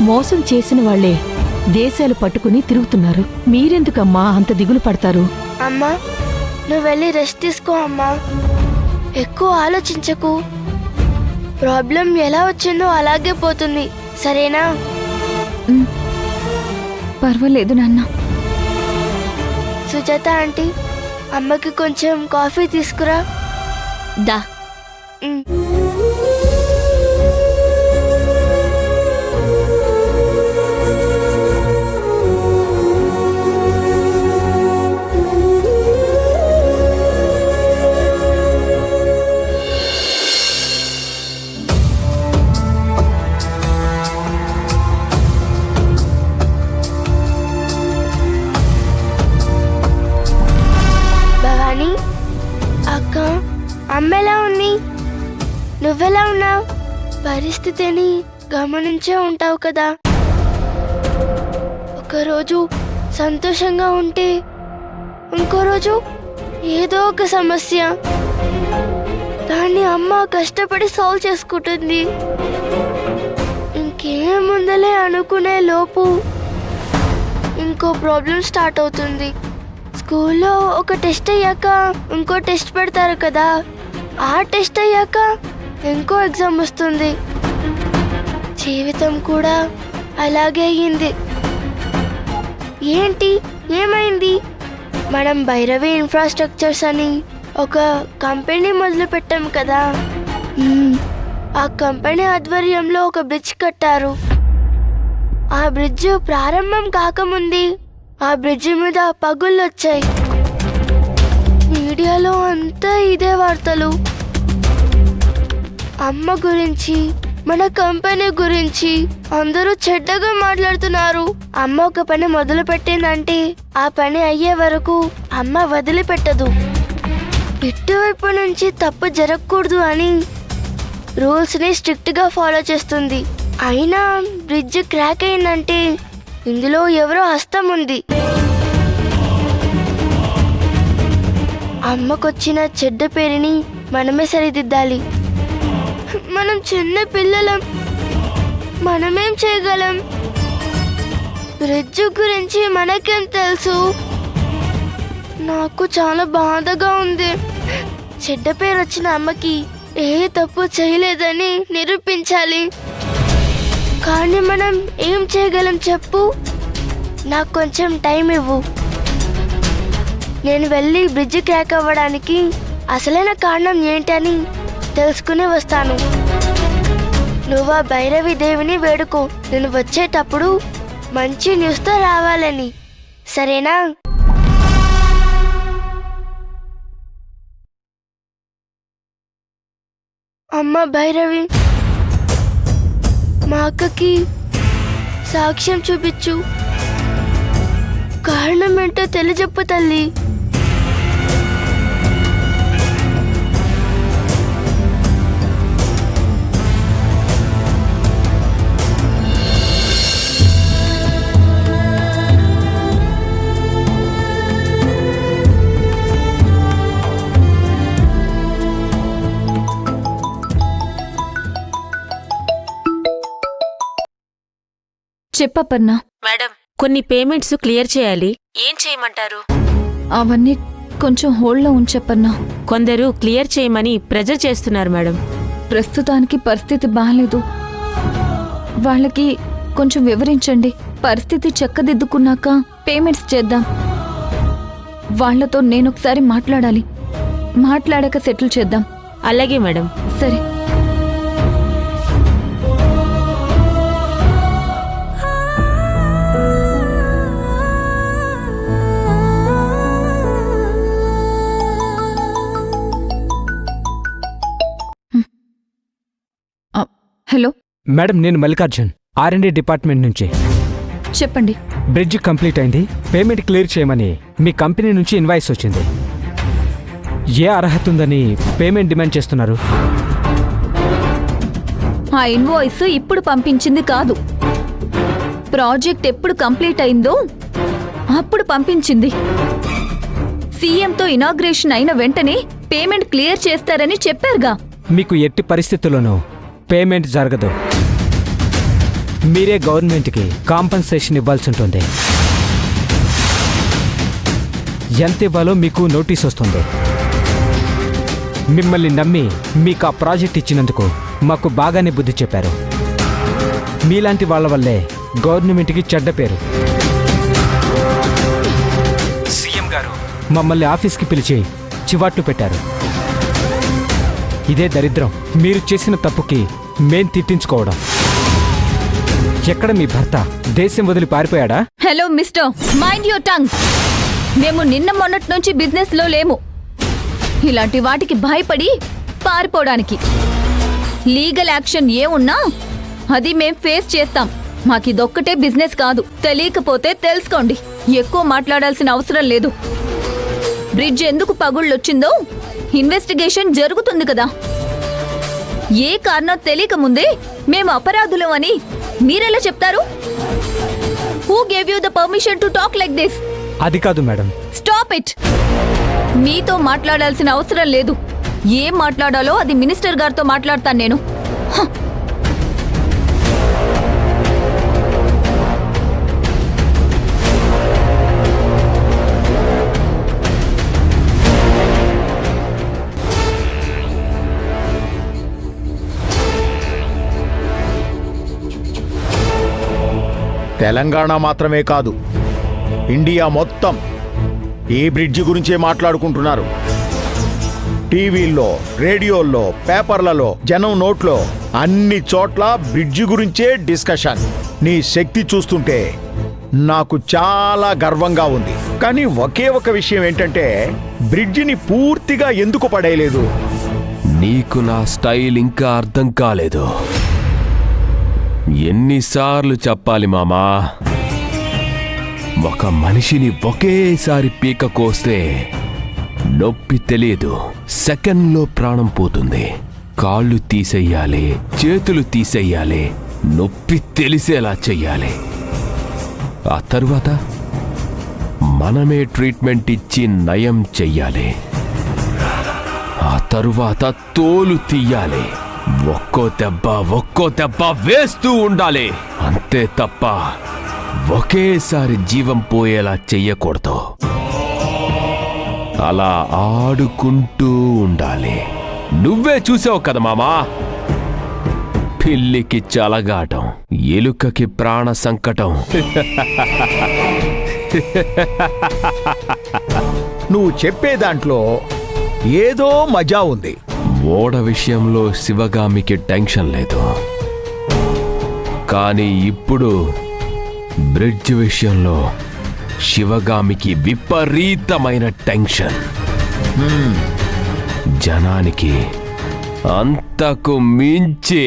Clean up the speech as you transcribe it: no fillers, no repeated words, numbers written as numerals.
మోసం చేసిన వాళ్లే దేశాలు పట్టుకుని తిరుగుతున్నారు. మీరెందుకమ్మా అంత దిగులు పడతారు? అమ్మా, నువ్వు వెళ్ళి రెస్ట్ తీసుకో అమ్మా. ఎక్కువ ఆలోచించకు. ప్రాబ్లం ఎలా వచ్చిందో అలాగే పోతుంది, సరేనా? పర్వాలేదు నాన్న. సుజాత ఆంటీ, అమ్మకి కొంచెం కాఫీ తీసుకురా. దా. భవానీ అక్క, అమ్మ ఎలా ఉంది? నువ్వెలా ఉన్నావు? పరిస్థితిని గమనించే ఉంటావు కదా. ఒకరోజు సంతోషంగా ఉంటే ఇంకో రోజు ఏదో ఒక సమస్య. దాన్ని అమ్మ కష్టపడి సాల్వ్ చేసుకుంటుంది. ఇంకేముందలే అనుకునే లోపు ఇంకో ప్రాబ్లం స్టార్ట్ అవుతుంది. స్కూల్లో ఒక టెస్ట్ అయ్యాక ఇంకో టెస్ట్ పెడతారు కదా, ఆ టెస్ట్ అయ్యాక ఇంకో ఎగ్జామ్ వస్తుంది. జీవితం కూడా అలాగే అయ్యింది. ఏంటి, ఏమైంది? మనం భైరవి ఇన్ఫ్రాస్ట్రక్చర్స్ అని ఒక కంపెనీ మొదలు పెట్టాం కదా. ఆ కంపెనీ ఆధ్వర్యంలో ఒక బ్రిడ్జ్ కట్టారు. ఆ బ్రిడ్జ్ ప్రారంభం కాకముందే ఆ బ్రిడ్జి మీద పగుళ్ళు వచ్చాయి. మీడియాలో అంతా ఇదే వార్తలు. అమ్మ గురించి, మన కంపెనీ గురించి అందరూ చెడ్డగా మాట్లాడుతున్నారు. అమ్మ ఒక పని మొదలు పెట్టిందంటే ఆ పని అయ్యే వరకు అమ్మ వదిలిపెట్టదు. ఇటువైపు నుంచి తప్పు జరగకూడదు అని రూల్స్ ని స్ట్రిక్ట్ గా ఫాలో చేస్తుంది. అయినా బ్రిడ్జ్ క్రాక్ అయిందంటే ఇందులో ఎవరో హస్తం ఉంది. అమ్మకొచ్చిన చెడ్డ పేరుని మనమే సరిదిద్దాలి. మనం చిన్న పిల్లలం, మనమేం చేయగలం? బ్రిడ్జ్ గురించి మనకేం తెలుసు? నాకు చాలా బాధగా ఉంది. చెడ్డ పేరు వచ్చిన అమ్మకి ఏ తప్పు చేయలేదని నిరూపించాలి. కానీ మనం ఏం చేయగలం చెప్పు? నాకు కొంచెం టైం ఇవ్వు. నేను వెళ్ళి బ్రిడ్జ్ క్రాక్ అవ్వడానికి అసలైన కారణం ఏంటని తెలుసుకుని వస్తాను. నువ్వు ఆ భైరవి దేవిని వేడుకో, నేను వచ్చేటప్పుడు మంచి న్యూస్తో రావాలని, సరేనా? అమ్మ భైరవి, మా అక్కకి సాక్ష్యం చూపించు. కారణం ఏంటో తెలియజెప్పు తల్లి. చెప్పప్పన్నా. మేడం, కొన్ని పేమెంట్స్ క్లియర్ చేయాలి. ఏం చేయమంటారు? అవన్నీ కొంచెం హోల్డ్లో ఉంచప్పన్నా. కొందరు క్లియర్ చేయమని ప్రెజర్ చేస్తున్నారు మేడం. ప్రస్తుతానికి పరిస్థితి బాగాలేదు. వాళ్ళకి కొంచెం వివరించండి. పరిస్థితి చక్కదిద్దుకున్నాక పేమెంట్స్ చేద్దాం. వాళ్లతో నేనొకసారి మాట్లాడాలి. మాట్లాడాక సెటిల్ చేద్దాం. అలాగే మేడం. సరే. హలో మేడం, నేను మల్లికార్జున్, R&D డిపార్ట్మెంట్ నుంచి. చెప్పండి. బ్రిడ్జ్ కంప్లీట్ అయింది, పేమెంట్ క్లియర్ చేయమని మీ కంపెనీ నుంచి ఇన్వాయిస్ వచ్చింది. ఏ అర్హత ఉందని పేమెంట్ డిమాండ్ చేస్తున్నారు? ఆ ఇన్వాయిస్ ఇప్పుడు పంపించింది కాదు. ప్రాజెక్ట్ ఎప్పుడు కంప్లీట్ అయిందో అప్పుడు పంపించింది. సీఎంతో ఇనాగ్రేషన్ అయిన వెంటనే పేమెంట్ క్లియర్ చేస్తారని చెప్పారుగా. మీకు ఎట్టి పరిస్థితుల్లోనూ పేమెంట్ జరగదు. మీరే గవర్నమెంట్కి కాంపన్సేషన్ ఇవ్వాల్సి ఉంటుంది. ఎంత ఇవ్వాలో మీకు నోటీస్ వస్తుంది. మిమ్మల్ని నమ్మి మీకు ఆ ప్రాజెక్ట్ ఇచ్చినందుకు మాకు బాగానే బుద్ధి చెప్పారు. మీలాంటి వాళ్ళ వల్లే గవర్నమెంట్కి చెడ్డ పేరు. సీఎం గారు మమ్మల్ని ఆఫీస్కి పిలిచి చివాట్లు పెట్టారు. ఇదే దరిద్రం. మీరు చేసిన తప్పుకి మేం తిట్టించుకోవడం. ఎక్కడ మీ భర్త దేశం వదిలి పారిపోయాడా? Hello mister, mind your tongue. మేము నిన్న మొన్నటి నుంచి బిజినెస్ లో లేము. ఇలాంటి వాటికి భయపడి పారిపోవడానికి. లీగల్ యాక్షన్ ఏమున్నా అది మేం ఫేస్ చేస్తాం. మాకిదొక్కటే బిజినెస్ కాదు. తెలియకపోతే తెలుసుకోండి. ఎక్కువ మాట్లాడాల్సిన అవసరం లేదు. బ్రిడ్జ్ ఎందుకు పగుళ్ళొచ్చిందో ఇన్వెస్టిగేషన్ జరుగుతుంది కదా. ఏ కారణం తెలియకముందే మేము అపరాధులం అని మీరెలా చెప్తారు? Who gave you the permission to talk like this? అది కాదు మేడం. Stop it. మీతో మాట్లాడాల్సిన అవసరం లేదు. ఏం మాట్లాడాలో అది మినిస్టర్ గారితో మాట్లాడతాను నేను. తెలంగాణ మాత్రమే కాదు, ఇండియా మొత్తం ఈ బ్రిడ్జి గురించే మాట్లాడుకుంటున్నారు. టీవీల్లో, రేడియోల్లో, పేపర్లలో, జనం నోట్లో అన్ని చోట్ల బ్రిడ్జి గురించే డిస్కషన్. నీ శక్తి చూస్తుంటే నాకు చాలా గర్వంగా ఉంది. కానీ ఒకే ఒక విషయం ఏంటంటే, బ్రిడ్జిని పూర్తిగా ఎందుకు పడేయలేదు? నీకు నా స్టైల్ ఇంకా అర్థం కాలేదు. ఎన్నిసార్లు చెప్పాలి మామా? ఒక మనిషిని ఒకేసారి పీక కోస్తే నొప్పి తెలియదు, సెకండ్లో ప్రాణం పోతుంది. కాళ్ళు తీసేయాలి, చేతులు తీసేయాలి, నొప్పి తెలిసేలా చెయ్యాలి. ఆ తరువాత మనమే ట్రీట్మెంట్ ఇచ్చి నయం చెయ్యాలి. ఆ తరువాత తోలు తీయాలి. ఒక్కో దెబ్బ వేస్తూ ఉండాలి. అంతే తప్ప ఒకేసారి జీవం పోయేలా చెయ్యకూడదు. అలా ఆడుకుంటూ ఉండాలి. నువ్వే చూసావు కదా మామా, పిల్లికి చలగాటం, ఎలుకకి ప్రాణ సంకటం. నువ్వు చెప్పే దాంట్లో ఏదో మజా ఉంది. ఓడ విషయంలో శివగామికి టెన్షన్ లేదు, కానీ ఇప్పుడు బ్రిడ్జ్ విషయంలో శివగామికి విపరీతమైన టెన్షన్. జనానికి అంతకు మించి